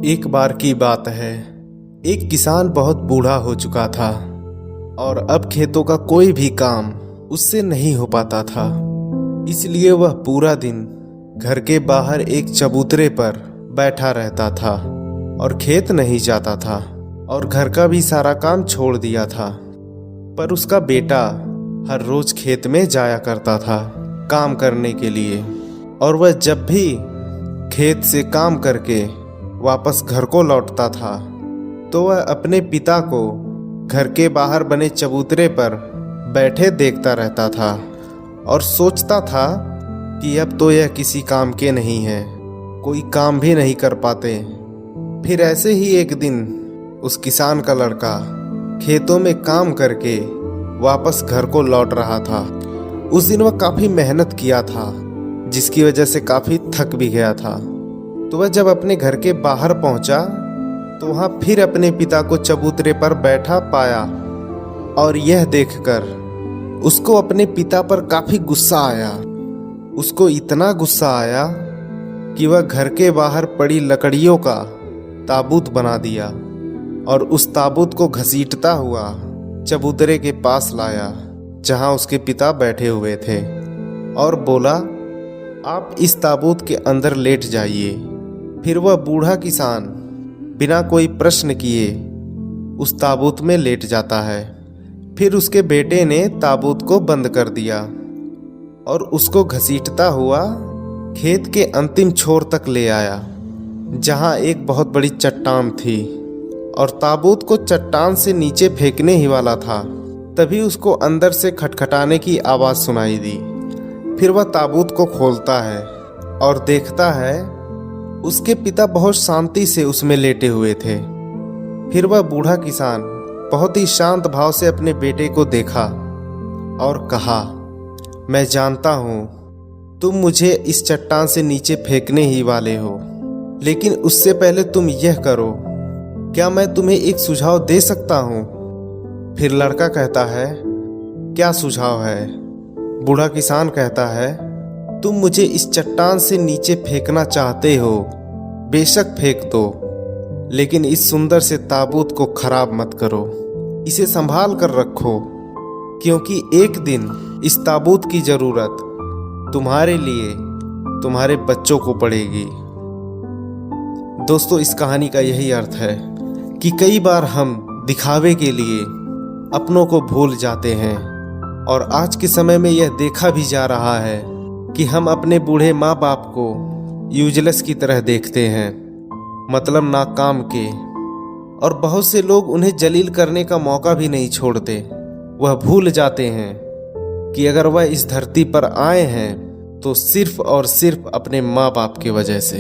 एक बार की बात है, एक किसान बहुत बूढ़ा हो चुका था और अब खेतों का कोई भी काम उससे नहीं हो पाता था। इसलिए वह पूरा दिन घर के बाहर एक चबूतरे पर बैठा रहता था और खेत नहीं जाता था और घर का भी सारा काम छोड़ दिया था। पर उसका बेटा हर रोज खेत में जाया करता था काम करने के लिए, और वह जब भी खेत से काम करके वापस घर को लौटता था तो वह अपने पिता को घर के बाहर बने चबूतरे पर बैठे देखता रहता था और सोचता था कि अब तो यह किसी काम के नहीं है, कोई काम भी नहीं कर पाते। फिर ऐसे ही एक दिन उस किसान का लड़का खेतों में काम करके वापस घर को लौट रहा था। उस दिन वह काफ़ी मेहनत किया था, जिसकी वजह से काफ़ी थक भी गया था। तो वह जब अपने घर के बाहर पहुंचा तो वहां फिर अपने पिता को चबूतरे पर बैठा पाया, और यह देखकर उसको अपने पिता पर काफ़ी गुस्सा आया। उसको इतना गुस्सा आया कि वह घर के बाहर पड़ी लकड़ियों का ताबूत बना दिया और उस ताबूत को घसीटता हुआ चबूतरे के पास लाया जहां उसके पिता बैठे हुए थे, और बोला, आप इस ताबूत के अंदर लेट जाइए। फिर वह बूढ़ा किसान बिना कोई प्रश्न किए उस ताबूत में लेट जाता है। फिर उसके बेटे ने ताबूत को बंद कर दिया और उसको घसीटता हुआ खेत के अंतिम छोर तक ले आया, जहां एक बहुत बड़ी चट्टान थी, और ताबूत को चट्टान से नीचे फेंकने ही वाला था। तभी उसको अंदर से खटखटाने की आवाज़ सुनाई दी। फिर वह ताबूत को खोलता है और देखता है उसके पिता बहुत शांति से उसमें लेटे हुए थे। फिर वह बूढ़ा किसान बहुत ही शांत भाव से अपने बेटे को देखा और कहा, मैं जानता हूँ तुम मुझे इस चट्टान से नीचे फेंकने ही वाले हो, लेकिन उससे पहले तुम यह करो, क्या मैं तुम्हें एक सुझाव दे सकता हूँ? फिर लड़का कहता है, क्या सुझाव है? बूढ़ा किसान कहता है, तुम मुझे इस चट्टान से नीचे फेंकना चाहते हो, बेशक फेंक दो, लेकिन इस सुंदर से ताबूत को खराब मत करो। इसे संभाल कर रखो, क्योंकि एक दिन इस ताबूत की जरूरत तुम्हारे लिए तुम्हारे बच्चों को पड़ेगी। दोस्तों, इस कहानी का यही अर्थ है कि कई बार हम दिखावे के लिए अपनों को भूल जाते हैं, और आज के समय में यह देखा भी जा रहा है कि हम अपने बूढ़े माँ बाप को यूजलेस की तरह देखते हैं, मतलब नाकाम के, और बहुत से लोग उन्हें जलील करने का मौका भी नहीं छोड़ते। वह भूल जाते हैं कि अगर वह इस धरती पर आए हैं तो सिर्फ और सिर्फ अपने माँ बाप की वजह से।